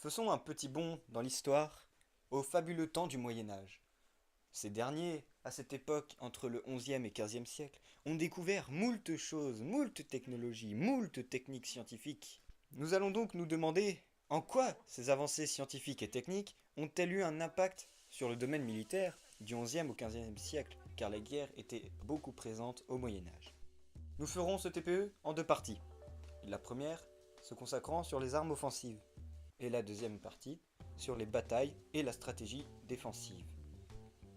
Faisons un petit bond dans l'histoire au fabuleux temps du Moyen Âge. Ces derniers, à cette époque, entre le XIe et XVe siècle, ont découvert moult choses, moult technologies, moult techniques scientifiques. Nous allons donc nous demander en quoi ces avancées scientifiques et techniques ont-elles eu un impact sur le domaine militaire du XIe au XVe siècle, car la guerre était beaucoup présente au Moyen Âge. Nous ferons ce TPE en deux parties. La première se consacrant sur les armes offensives et la deuxième partie sur les batailles et la stratégie défensive.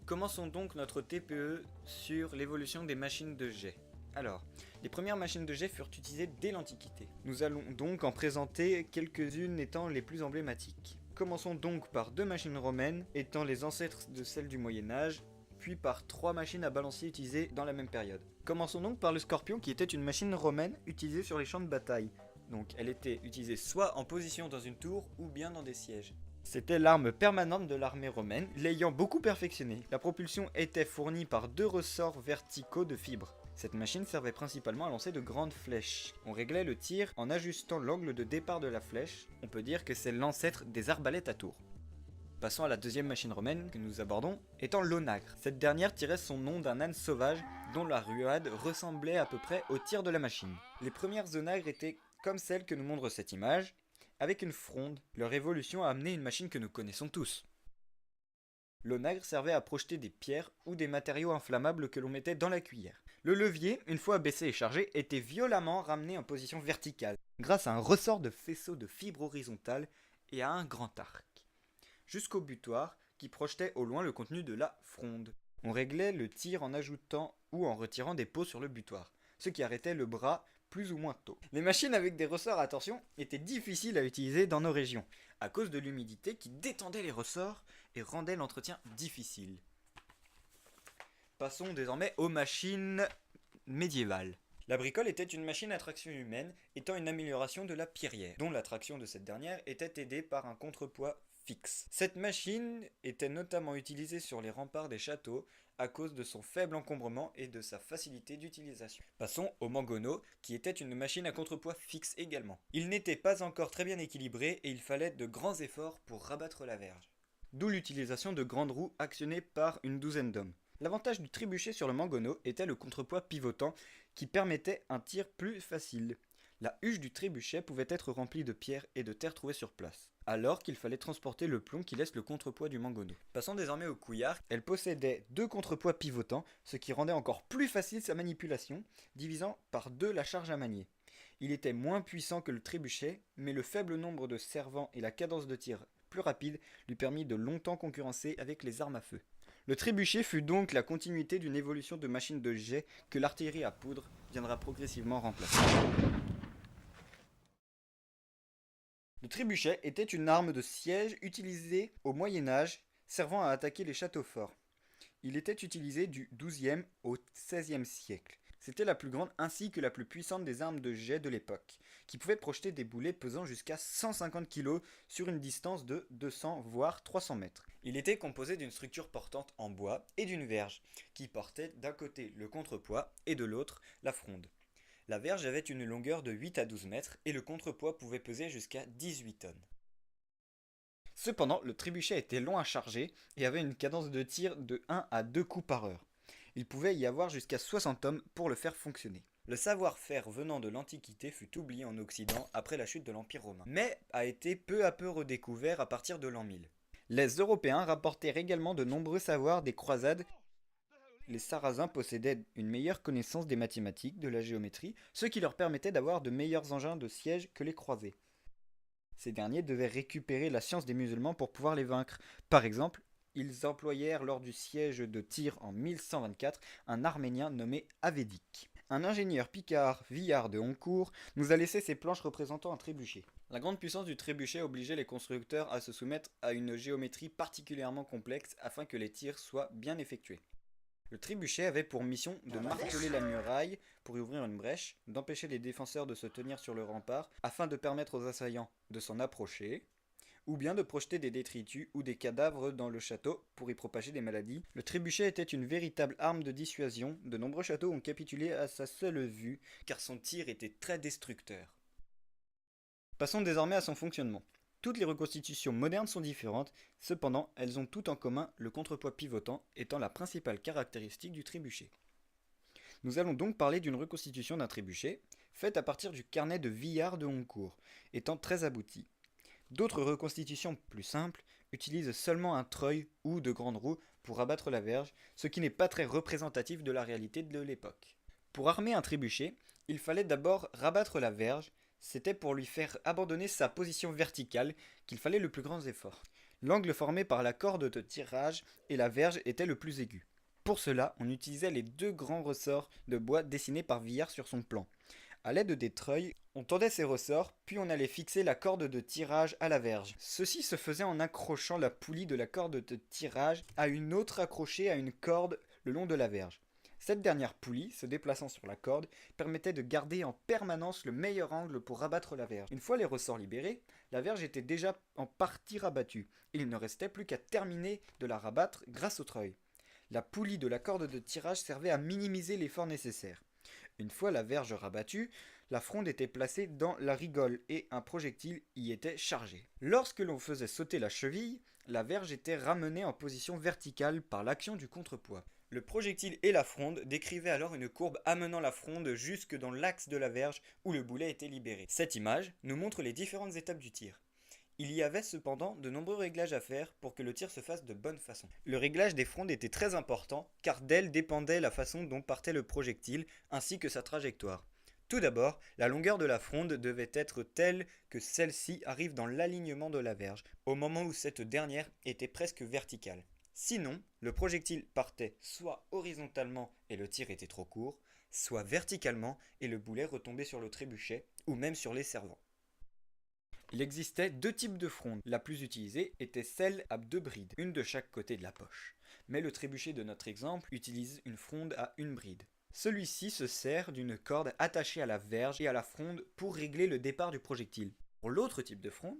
Commençons donc notre TPE sur l'évolution des machines de jet. Alors, les premières machines de jet furent utilisées dès l'Antiquité. Nous allons donc en présenter quelques-unes étant les plus emblématiques. Commençons donc par deux machines romaines étant les ancêtres de celles du Moyen-Âge, puis par trois machines à balancier utilisées dans la même période. Commençons donc par le Scorpion qui était une machine romaine utilisée sur les champs de bataille. Donc elle était utilisée soit en position dans une tour ou bien dans des sièges. C'était l'arme permanente de l'armée romaine, l'ayant beaucoup perfectionnée. La propulsion était fournie par deux ressorts verticaux de fibres. Cette machine servait principalement à lancer de grandes flèches. On réglait le tir en ajustant l'angle de départ de la flèche. On peut dire que c'est l'ancêtre des arbalètes à tour. Passons à la deuxième machine romaine que nous abordons, étant l'onagre. Cette dernière tirait son nom d'un âne sauvage dont la ruade ressemblait à peu près au tir de la machine. Les premières onagres étaient comme celle que nous montre cette image, avec une fronde. Leur évolution a amené une machine que nous connaissons tous. L'onagre servait à projeter des pierres ou des matériaux inflammables que l'on mettait dans la cuillère. Le levier, une fois abaissé et chargé, était violemment ramené en position verticale, grâce à un ressort de faisceau de fibres horizontales et à un grand arc, jusqu'au butoir qui projetait au loin le contenu de la fronde. On réglait le tir en ajoutant ou en retirant des pots sur le butoir, ce qui arrêtait le bras plus ou moins tôt. Les machines avec des ressorts à torsion étaient difficiles à utiliser dans nos régions, à cause de l'humidité qui détendait les ressorts et rendait l'entretien difficile. Passons désormais aux machines médiévales. La bricole était une machine à traction humaine, étant une amélioration de la pierrière, dont la traction de cette dernière était aidée par un contrepoids fixe. Cette machine était notamment utilisée sur les remparts des châteaux à cause de son faible encombrement et de sa facilité d'utilisation. Passons au mangonneau, qui était une machine à contrepoids fixe également. Il n'était pas encore très bien équilibré et il fallait de grands efforts pour rabattre la verge. D'où l'utilisation de grandes roues actionnées par une douzaine d'hommes. L'avantage du trébuchet sur le mangonneau était le contrepoids pivotant qui permettait un tir plus facile. La huche du trébuchet pouvait être remplie de pierres et de terre trouvées sur place, alors qu'il fallait transporter le plomb qui laisse le contrepoids du mangonneau. Passons désormais au couillard. Elle possédait deux contrepoids pivotants, ce qui rendait encore plus facile sa manipulation, divisant par deux la charge à manier. Il était moins puissant que le trébuchet, mais le faible nombre de servants et la cadence de tir plus rapide lui permit de longtemps concurrencer avec les armes à feu. Le trébuchet fut donc la continuité d'une évolution de machines de jet que l'artillerie à poudre viendra progressivement remplacer. Le trébuchet était une arme de siège utilisée au Moyen Âge, servant à attaquer les châteaux forts. Il était utilisé du XIIe au XVIe siècle. C'était la plus grande ainsi que la plus puissante des armes de jet de l'époque, qui pouvait projeter des boulets pesant jusqu'à 150 kg sur une distance de 200 voire 300 mètres. Il était composé d'une structure portante en bois et d'une verge, qui portait d'un côté le contrepoids et de l'autre la fronde. La verge avait une longueur de 8 à 12 mètres et le contrepoids pouvait peser jusqu'à 18 tonnes. Cependant, le trébuchet était long à charger et avait une cadence de tir de 1 à 2 coups par heure. Il pouvait y avoir jusqu'à 60 hommes pour le faire fonctionner. Le savoir-faire venant de l'Antiquité fut oublié en Occident après la chute de l'Empire romain, mais a été peu à peu redécouvert à partir de l'an 1000. Les Européens rapportèrent également de nombreux savoirs des croisades. Les Sarrasins possédaient une meilleure connaissance des mathématiques, de la géométrie, ce qui leur permettait d'avoir de meilleurs engins de siège que les croisés. Ces derniers devaient récupérer la science des musulmans pour pouvoir les vaincre. Par exemple, ils employèrent lors du siège de Tyr en 1124 un Arménien nommé Avédic. Un ingénieur picard, Villard de Honcourt, nous a laissé ces planches représentant un trébuchet. La grande puissance du trébuchet obligeait les constructeurs à se soumettre à une géométrie particulièrement complexe afin que les tirs soient bien effectués. Le trébuchet avait pour mission de marteler la muraille pour y ouvrir une brèche, d'empêcher les défenseurs de se tenir sur le rempart afin de permettre aux assaillants de s'en approcher, ou bien de projeter des détritus ou des cadavres dans le château pour y propager des maladies. Le trébuchet était une véritable arme de dissuasion. De nombreux châteaux ont capitulé à sa seule vue, car son tir était très destructeur. Passons désormais à son fonctionnement. Toutes les reconstitutions modernes sont différentes, cependant elles ont toutes en commun le contrepoids pivotant étant la principale caractéristique du trébuchet. Nous allons donc parler d'une reconstitution d'un trébuchet, faite à partir du carnet de Villard de Honcourt, étant très aboutie. D'autres reconstitutions plus simples utilisent seulement un treuil ou de grandes roues pour abattre la verge, ce qui n'est pas très représentatif de la réalité de l'époque. Pour armer un trébuchet, il fallait d'abord rabattre la verge, c'était pour lui faire abandonner sa position verticale qu'il fallait le plus grand effort. L'angle formé par la corde de tirage et la verge était le plus aigu. Pour cela, on utilisait les deux grands ressorts de bois dessinés par Villard sur son plan. A l'aide des treuils, on tendait ces ressorts, puis on allait fixer la corde de tirage à la verge. Ceci se faisait en accrochant la poulie de la corde de tirage à une autre accrochée à une corde le long de la verge. Cette dernière poulie, se déplaçant sur la corde, permettait de garder en permanence le meilleur angle pour rabattre la verge. Une fois les ressorts libérés, la verge était déjà en partie rabattue. Il ne restait plus qu'à terminer de la rabattre grâce au treuil. La poulie de la corde de tirage servait à minimiser l'effort nécessaire. Une fois la verge rabattue, la fronde était placée dans la rigole et un projectile y était chargé. Lorsque l'on faisait sauter la cheville, la verge était ramenée en position verticale par l'action du contrepoids. Le projectile et la fronde décrivaient alors une courbe amenant la fronde jusque dans l'axe de la verge où le boulet était libéré. Cette image nous montre les différentes étapes du tir. Il y avait cependant de nombreux réglages à faire pour que le tir se fasse de bonne façon. Le réglage des frondes était très important car d'elle dépendait la façon dont partait le projectile ainsi que sa trajectoire. Tout d'abord, la longueur de la fronde devait être telle que celle-ci arrive dans l'alignement de la verge au moment où cette dernière était presque verticale. Sinon, le projectile partait soit horizontalement et le tir était trop court, soit verticalement et le boulet retombait sur le trébuchet ou même sur les servants. Il existait deux types de frondes. La plus utilisée était celle à deux brides, une de chaque côté de la poche. Mais le trébuchet de notre exemple utilise une fronde à une bride. Celui-ci se sert d'une corde attachée à la verge et à la fronde pour régler le départ du projectile. Pour l'autre type de fronde,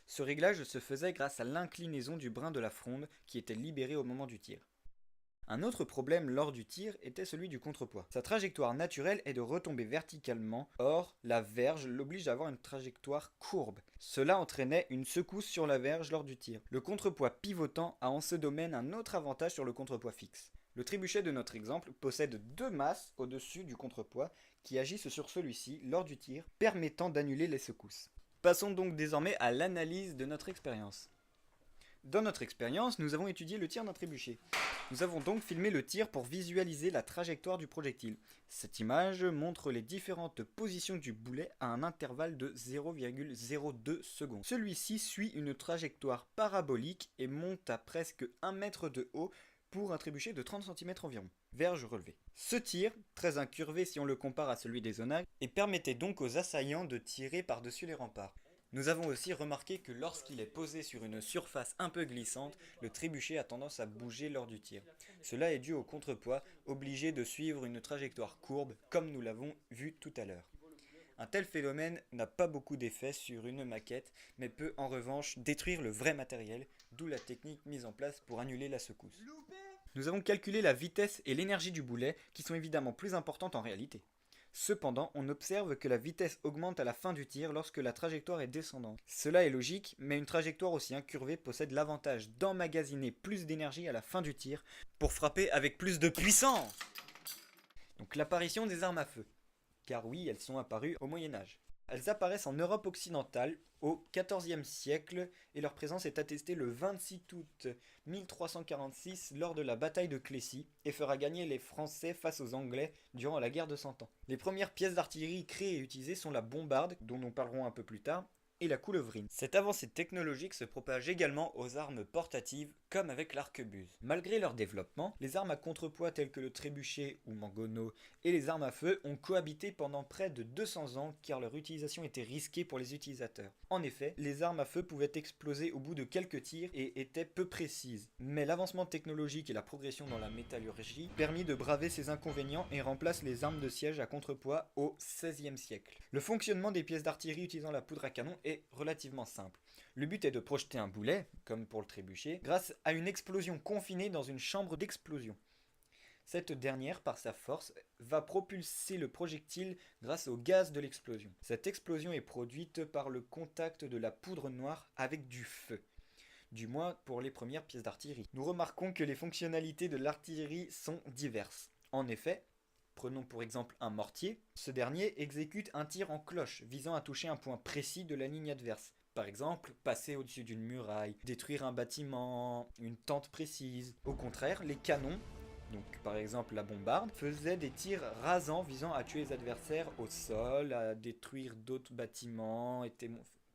ce réglage se faisait grâce à l'inclinaison du brin de la fronde qui était libéré au moment du tir. Un autre problème lors du tir était celui du contrepoids. Sa trajectoire naturelle est de retomber verticalement, or la verge l'oblige à avoir une trajectoire courbe. Cela entraînait une secousse sur la verge lors du tir. Le contrepoids pivotant a en ce domaine un autre avantage sur le contrepoids fixe. Le trébuchet de notre exemple possède deux masses au-dessus du contrepoids qui agissent sur celui-ci lors du tir, permettant d'annuler les secousses. Passons donc désormais à l'analyse de notre expérience. Dans notre expérience, nous avons étudié le tir d'un trébuchet. Nous avons donc filmé le tir pour visualiser la trajectoire du projectile. Cette image montre les différentes positions du boulet à un intervalle de 0,02 secondes. Celui-ci suit une trajectoire parabolique et monte à presque 1 mètre de haut pour un trébuchet de 30 cm environ. Verge relevée. Ce tir, très incurvé si on le compare à celui des onagres, et permettait donc aux assaillants de tirer par-dessus les remparts. Nous avons aussi remarqué que lorsqu'il est posé sur une surface un peu glissante, le trébuchet a tendance à bouger lors du tir. Cela est dû au contrepoids, obligé de suivre une trajectoire courbe, comme nous l'avons vu tout à l'heure. Un tel phénomène n'a pas beaucoup d'effet sur une maquette, mais peut en revanche détruire le vrai matériel, d'où la technique mise en place pour annuler la secousse. Nous avons calculé la vitesse et l'énergie du boulet, qui sont évidemment plus importantes en réalité. Cependant, on observe que la vitesse augmente à la fin du tir lorsque la trajectoire est descendante. Cela est logique, mais une trajectoire aussi incurvée possède l'avantage d'emmagasiner plus d'énergie à la fin du tir pour frapper avec plus de puissance. Donc l'apparition des armes à feu. Car oui, elles sont apparues au Moyen-Âge. Elles apparaissent en Europe occidentale au XIVe siècle et leur présence est attestée le 26 août 1346 lors de la bataille de Crécy et fera gagner les Français face aux Anglais durant la guerre de Cent Ans. Les premières pièces d'artillerie créées et utilisées sont la bombarde, dont nous parlerons un peu plus tard, et la coulevrine. Cette avancée technologique se propage également aux armes portatives comme avec l'arquebuse. Malgré leur développement, les armes à contrepoids telles que le trébuchet ou mangonneau et les armes à feu ont cohabité pendant près de 200 ans car leur utilisation était risquée pour les utilisateurs. En effet, les armes à feu pouvaient exploser au bout de quelques tirs et étaient peu précises. Mais l'avancement technologique et la progression dans la métallurgie permit de braver ces inconvénients et remplace les armes de siège à contrepoids au XVIe siècle. Le fonctionnement des pièces d'artillerie utilisant la poudre à canon est relativement simple. Le but est de projeter un boulet, comme pour le trébuchet, grâce à une explosion confinée dans une chambre d'explosion. Cette dernière, par sa force, va propulser le projectile grâce au gaz de l'explosion. Cette explosion est produite par le contact de la poudre noire avec du feu, du moins pour les premières pièces d'artillerie. Nous remarquons que les fonctionnalités de l'artillerie sont diverses. En effet, prenons pour exemple un mortier, ce dernier exécute un tir en cloche visant à toucher un point précis de la ligne adverse. Par exemple, passer au-dessus d'une muraille, détruire un bâtiment, une tente précise. Au contraire, les canons, donc par exemple la bombarde, faisaient des tirs rasants visant à tuer les adversaires au sol, à détruire d'autres bâtiments.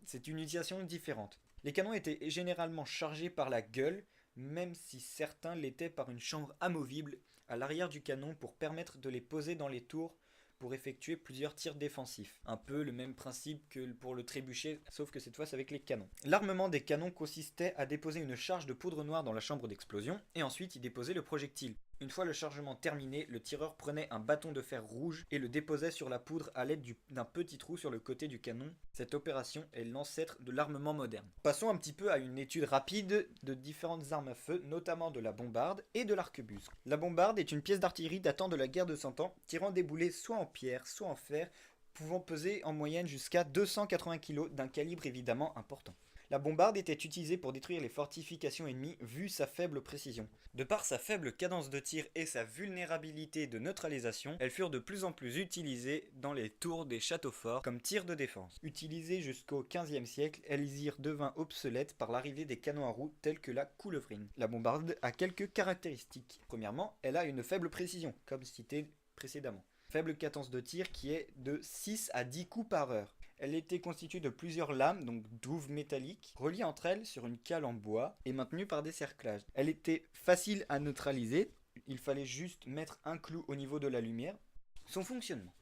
C'est une utilisation différente. Les canons étaient généralement chargés par la gueule, même si certains l'étaient par une chambre amovible à l'arrière du canon pour permettre de les poser dans les tours pour effectuer plusieurs tirs défensifs. Un peu le même principe que pour le trébuchet, sauf que cette fois c'est avec les canons. L'armement des canons consistait à déposer une charge de poudre noire dans la chambre d'explosion et ensuite y déposer le projectile. Une fois le chargement terminé, le tireur prenait un bâton de fer rouge et le déposait sur la poudre à l'aide d'un petit trou sur le côté du canon. Cette opération est l'ancêtre de l'armement moderne. Passons un petit peu à une étude rapide de différentes armes à feu, notamment de la bombarde et de l'arquebuse. La bombarde est une pièce d'artillerie datant de la guerre de 100 ans, tirant des boulets soit en pierre, soit en fer, pouvant peser en moyenne jusqu'à 280 kg d'un calibre évidemment important. La bombarde était utilisée pour détruire les fortifications ennemies vu sa faible précision. De par sa faible cadence de tir et sa vulnérabilité de neutralisation, elles furent de plus en plus utilisées dans les tours des châteaux forts comme tir de défense. Utilisées jusqu'au XVe siècle, elles y devinrent obsolètes par l'arrivée des canons à roues tels que la coulevrine. La bombarde a quelques caractéristiques. Premièrement, elle a une faible précision, comme cité précédemment. Faible cadence de tir qui est de 6 à 10 coups par heure. Elle était constituée de plusieurs lames, donc douves métalliques, reliées entre elles sur une cale en bois et maintenues par des cerclages. Elle était facile à neutraliser, il fallait juste mettre un clou au niveau de la lumière. Son fonctionnement.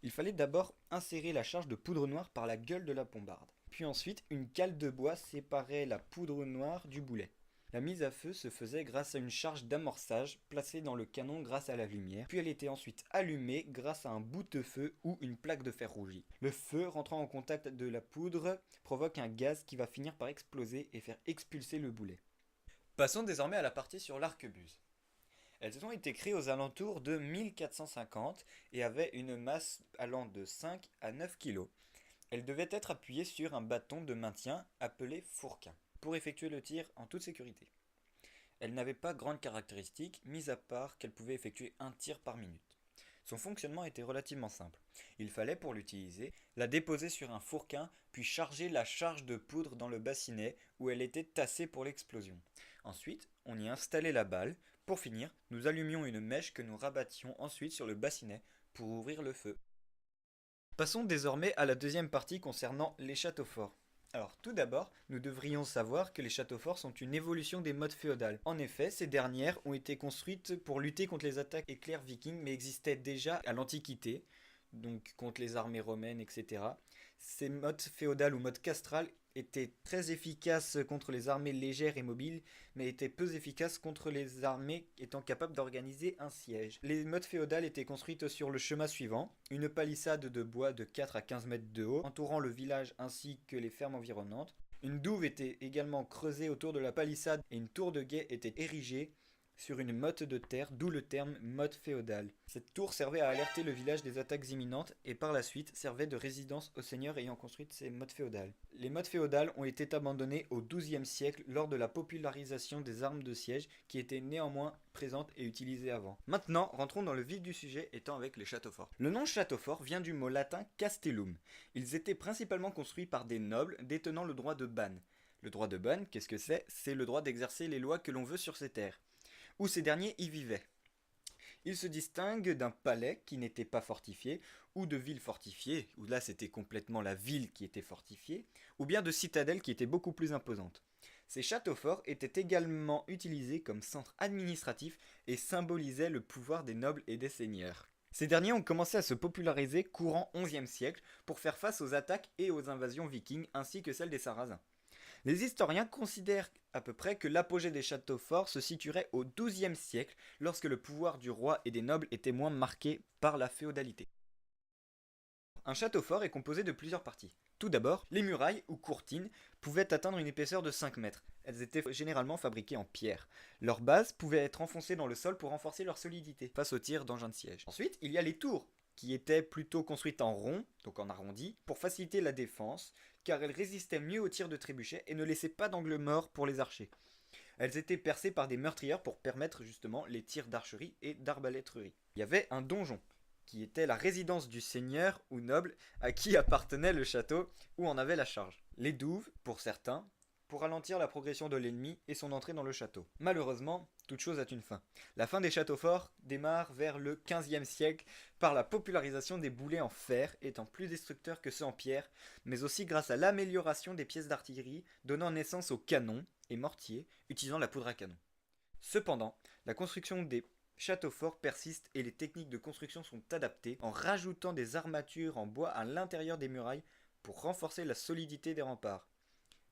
Il fallait d'abord insérer la charge de poudre noire par la gueule de la bombarde. Puis ensuite, une cale de bois séparait la poudre noire du boulet. La mise à feu se faisait grâce à une charge d'amorçage placée dans le canon grâce à la lumière, puis elle était ensuite allumée grâce à un bout de feu ou une plaque de fer rougi. Le feu rentrant en contact de la poudre provoque un gaz qui va finir par exploser et faire expulser le boulet. Passons désormais à la partie sur l'arquebuse. Elles ont été créées aux alentours de 1450 et avaient une masse allant de 5 à 9 kg. Elles devaient être appuyées sur un bâton de maintien appelé fourquin pour effectuer le tir en toute sécurité. Elle n'avait pas grande caractéristique, mis à part qu'elle pouvait effectuer un tir par minute. Son fonctionnement était relativement simple. Il fallait, pour l'utiliser, la déposer sur un fourquin, puis charger la charge de poudre dans le bassinet où elle était tassée pour l'explosion. Ensuite, on y installait la balle. Pour finir, nous allumions une mèche que nous rabattions ensuite sur le bassinet pour ouvrir le feu. Passons désormais à la deuxième partie concernant les châteaux forts. Alors tout d'abord, nous devrions savoir que les châteaux forts sont une évolution des modes féodales. En effet, ces dernières ont été construites pour lutter contre les attaques éclairs vikings, mais existaient déjà à l'Antiquité, donc contre les armées romaines, etc. Ces modes féodales ou modes castral étaient très efficaces contre les armées légères et mobiles, mais étaient peu efficaces contre les armées étant capables d'organiser un siège. Les modes féodales étaient construites sur le schéma suivant: une palissade de bois de 4 à 15 mètres de haut, entourant le village ainsi que les fermes environnantes. Une douve était également creusée autour de la palissade et une tour de guet était érigée sur une motte de terre, d'où le terme motte féodale. Cette tour servait à alerter le village des attaques imminentes et par la suite servait de résidence aux seigneurs ayant construit ces mottes féodales. Les mottes féodales ont été abandonnées au XIIe siècle lors de la popularisation des armes de siège qui étaient néanmoins présentes et utilisées avant. Maintenant, rentrons dans le vif du sujet étant avec les châteaux forts. Le nom château fort vient du mot latin castellum. Ils étaient principalement construits par des nobles détenant le droit de ban. Le droit de ban, qu'est-ce que c'est? C'est le droit d'exercer les lois que l'on veut sur ces terres, où ces derniers y vivaient. Il se distingue d'un palais qui n'était pas fortifié, ou de villes fortifiées, où là c'était complètement la ville qui était fortifiée, ou bien de citadelles qui étaient beaucoup plus imposantes. Ces châteaux forts étaient également utilisés comme centre administratif et symbolisaient le pouvoir des nobles et des seigneurs. Ces derniers ont commencé à se populariser courant XIe siècle pour faire face aux attaques et aux invasions vikings ainsi que celles des Sarrasins. Les historiens considèrent à peu près que l'apogée des châteaux forts se situerait au XIIe siècle, lorsque le pouvoir du roi et des nobles était moins marqué par la féodalité. Un château fort est composé de plusieurs parties. Tout d'abord, les murailles ou courtines pouvaient atteindre une épaisseur de 5 mètres. Elles étaient généralement fabriquées en pierre. Leurs bases pouvaient être enfoncées dans le sol pour renforcer leur solidité face aux tirs d'engins de siège. Ensuite, il y a les tours, qui étaient plutôt construites en rond, donc en arrondi, pour faciliter la défense, car elles résistaient mieux aux tirs de trébuchet et ne laissaient pas d'angle mort pour les archers. Elles étaient percées par des meurtrières pour permettre justement les tirs d'archerie et d'arbalétrerie. Il y avait un donjon, qui était la résidence du seigneur ou noble à qui appartenait le château où on avait la charge. Les douves, pour certains, pour ralentir la progression de l'ennemi et son entrée dans le château. Malheureusement, toute chose a une fin. La fin des châteaux forts démarre vers le XVe siècle par la popularisation des boulets en fer étant plus destructeurs que ceux en pierre, mais aussi grâce à l'amélioration des pièces d'artillerie donnant naissance aux canons et mortiers utilisant la poudre à canon. Cependant, la construction des châteaux forts persiste et les techniques de construction sont adaptées en rajoutant des armatures en bois à l'intérieur des murailles pour renforcer la solidité des remparts.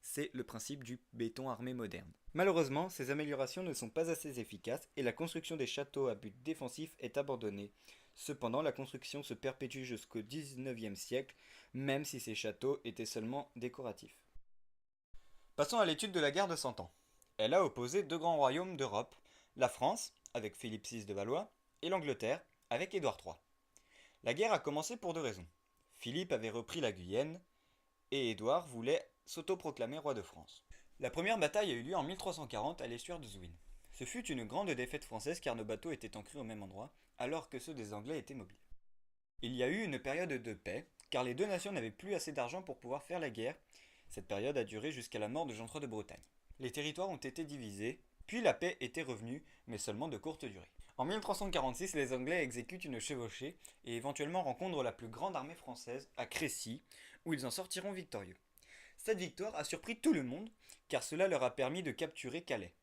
C'est le principe du béton armé moderne. Malheureusement, ces améliorations ne sont pas assez efficaces et la construction des châteaux à but défensif est abandonnée. Cependant, la construction se perpétue jusqu'au XIXe siècle, même si ces châteaux étaient seulement décoratifs. Passons à l'étude de la guerre de Cent Ans. Elle a opposé deux grands royaumes d'Europe, la France, avec Philippe VI de Valois, et l'Angleterre, avec Édouard III. La guerre a commencé pour deux raisons. Philippe avait repris la Guyenne, et Édouard voulait s'autoproclamer roi de France. La première bataille a eu lieu en 1340 à l'estuaire de Zouin. Ce fut une grande défaite française car nos bateaux étaient ancrés au même endroit, alors que ceux des Anglais étaient mobiles. Il y a eu une période de paix, car les deux nations n'avaient plus assez d'argent pour pouvoir faire la guerre. Cette période a duré jusqu'à la mort de Jean III de Bretagne. Les territoires ont été divisés, puis la paix était revenue, mais seulement de courte durée. En 1346, les Anglais exécutent une chevauchée et éventuellement rencontrent la plus grande armée française à Crécy, où ils en sortiront victorieux. Cette victoire a surpris tout le monde, car cela leur a permis de capturer Calais.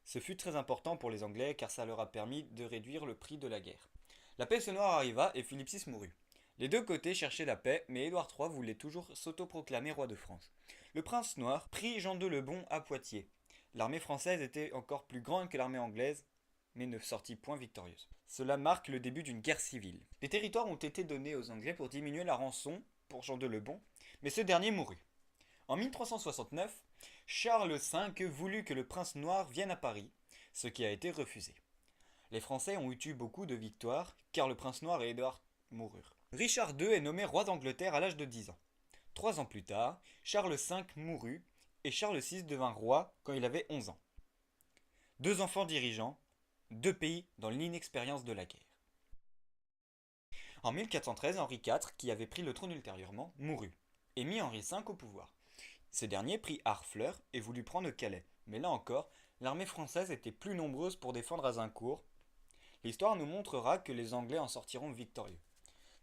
Ce fut très important pour les Anglais, car ça leur a permis de réduire le prix de la guerre. La paix noire arriva et Philippe VI mourut. Les deux côtés cherchaient la paix, mais Édouard III voulait toujours s'autoproclamer roi de France. Le prince noir prit Jean II le Bon à Poitiers. L'armée française était encore plus grande que l'armée anglaise, mais ne sortit point victorieuse. Cela marque le début d'une guerre civile. Les territoires ont été donnés aux Anglais pour diminuer la rançon pour Jean II le Bon, mais ce dernier mourut. En 1369, Charles V voulut que le prince noir vienne à Paris, ce qui a été refusé. Les Français ont eu beaucoup de victoires, car le prince noir et Édouard moururent. Richard II est nommé roi d'Angleterre à l'âge de 10 ans. 3 ans plus tard, Charles V mourut et Charles VI devint roi quand il avait 11 ans. Deux enfants dirigeants, deux pays dans l'inexpérience de la guerre. En 1413, Henri IV, qui avait pris le trône ultérieurement, mourut et mit Henri V au pouvoir. Ce dernier prit Harfleur et voulut prendre Calais, mais là encore, l'armée française était plus nombreuse pour défendre Azincourt. L'histoire nous montrera que les Anglais en sortiront victorieux.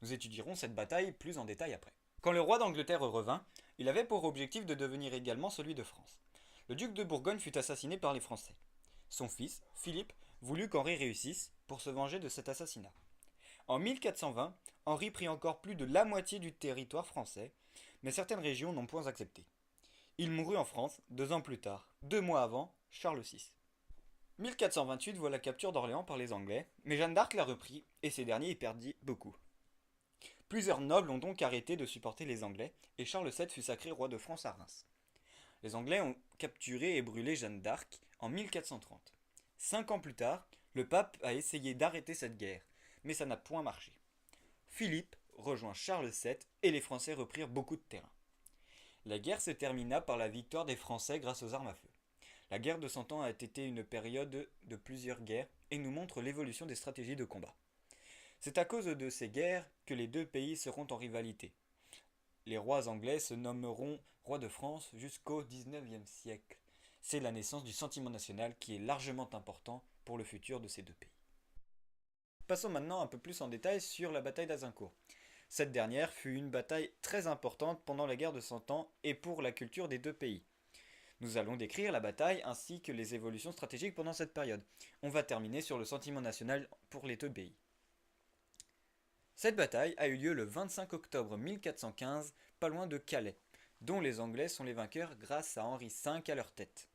Nous étudierons cette bataille plus en détail après. Quand le roi d'Angleterre revint, il avait pour objectif de devenir également celui de France. Le duc de Bourgogne fut assassiné par les Français. Son fils, Philippe, voulut qu'Henri réussisse pour se venger de cet assassinat. En 1420, Henri prit encore plus de la moitié du territoire français, mais certaines régions n'ont point accepté. Il mourut en France 2 ans plus tard, 2 mois avant Charles VI. 1428 voit la capture d'Orléans par les Anglais, mais Jeanne d'Arc la reprit et ces derniers y perdit beaucoup. Plusieurs nobles ont donc arrêté de supporter les Anglais et Charles VII fut sacré roi de France à Reims. Les Anglais ont capturé et brûlé Jeanne d'Arc en 1430. 5 ans plus tard, le pape a essayé d'arrêter cette guerre, mais ça n'a point marché. Philippe rejoint Charles VII et les Français reprirent beaucoup de terrain. La guerre se termina par la victoire des Français grâce aux armes à feu. La guerre de Cent Ans a été une période de plusieurs guerres et nous montre l'évolution des stratégies de combat. C'est à cause de ces guerres que les deux pays seront en rivalité. Les rois anglais se nommeront rois de France jusqu'au XIXe siècle. C'est la naissance du sentiment national qui est largement important pour le futur de ces deux pays. Passons maintenant un peu plus en détail sur la bataille d'Azincourt. Cette dernière fut une bataille très importante pendant la guerre de Cent Ans et pour la culture des deux pays. Nous allons décrire la bataille ainsi que les évolutions stratégiques pendant cette période. On va terminer sur le sentiment national pour les deux pays. Cette bataille a eu lieu le 25 octobre 1415, pas loin de Calais, dont les Anglais sont les vainqueurs grâce à Henri V à leur tête.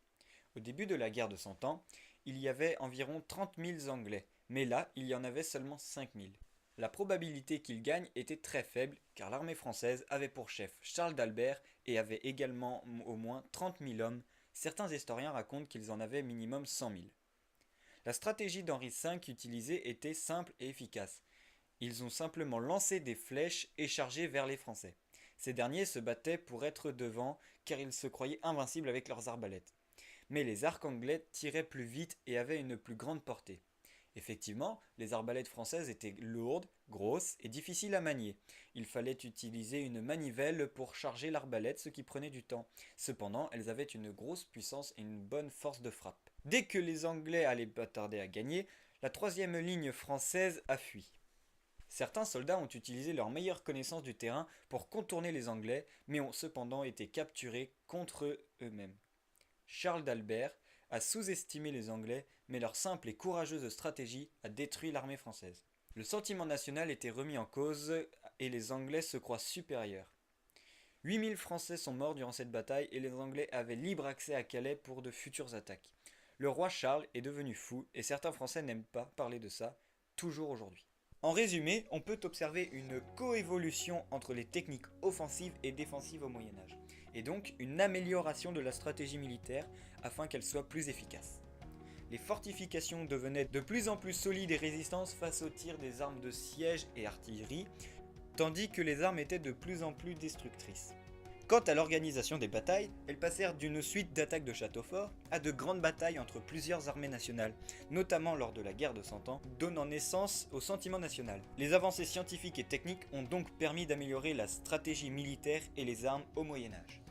Au début de la guerre de Cent Ans, il y avait environ 30 000 Anglais, mais là, il y en avait seulement 5 000. La probabilité qu'il gagne était très faible car l'armée française avait pour chef Charles d'Albert et avait également au moins 30 000 hommes. Certains historiens racontent qu'ils en avaient minimum 100 000. La stratégie d'Henri V utilisée était simple et efficace. Ils ont simplement lancé des flèches et chargé vers les Français. Ces derniers se battaient pour être devant car ils se croyaient invincibles avec leurs arbalètes. Mais les arcs anglais tiraient plus vite et avaient une plus grande portée. Effectivement, les arbalètes françaises étaient lourdes, grosses et difficiles à manier. Il fallait utiliser une manivelle pour charger l'arbalète, ce qui prenait du temps. Cependant, elles avaient une grosse puissance et une bonne force de frappe. Dès que les Anglais allaient pas tarder à gagner, la troisième ligne française a fui. Certains soldats ont utilisé leur meilleure connaissance du terrain pour contourner les Anglais, mais ont cependant été capturés contre eux-mêmes. Charles d'Albert a sous-estimé les Anglais, mais leur simple et courageuse stratégie a détruit l'armée française. Le sentiment national était remis en cause et les Anglais se croient supérieurs. 8000 Français sont morts durant cette bataille et les Anglais avaient libre accès à Calais pour de futures attaques. Le roi Charles est devenu fou et certains Français n'aiment pas parler de ça, toujours aujourd'hui. En résumé, on peut observer une coévolution entre les techniques offensives et défensives au Moyen-Âge, et donc une amélioration de la stratégie militaire afin qu'elle soit plus efficace. Les fortifications devenaient de plus en plus solides et résistantes face aux tirs des armes de siège et artillerie, tandis que les armes étaient de plus en plus destructrices. Quant à l'organisation des batailles, elles passèrent d'une suite d'attaques de châteaux forts à de grandes batailles entre plusieurs armées nationales, notamment lors de la guerre de Cent Ans, donnant naissance au sentiment national. Les avancées scientifiques et techniques ont donc permis d'améliorer la stratégie militaire et les armes au Moyen-Âge.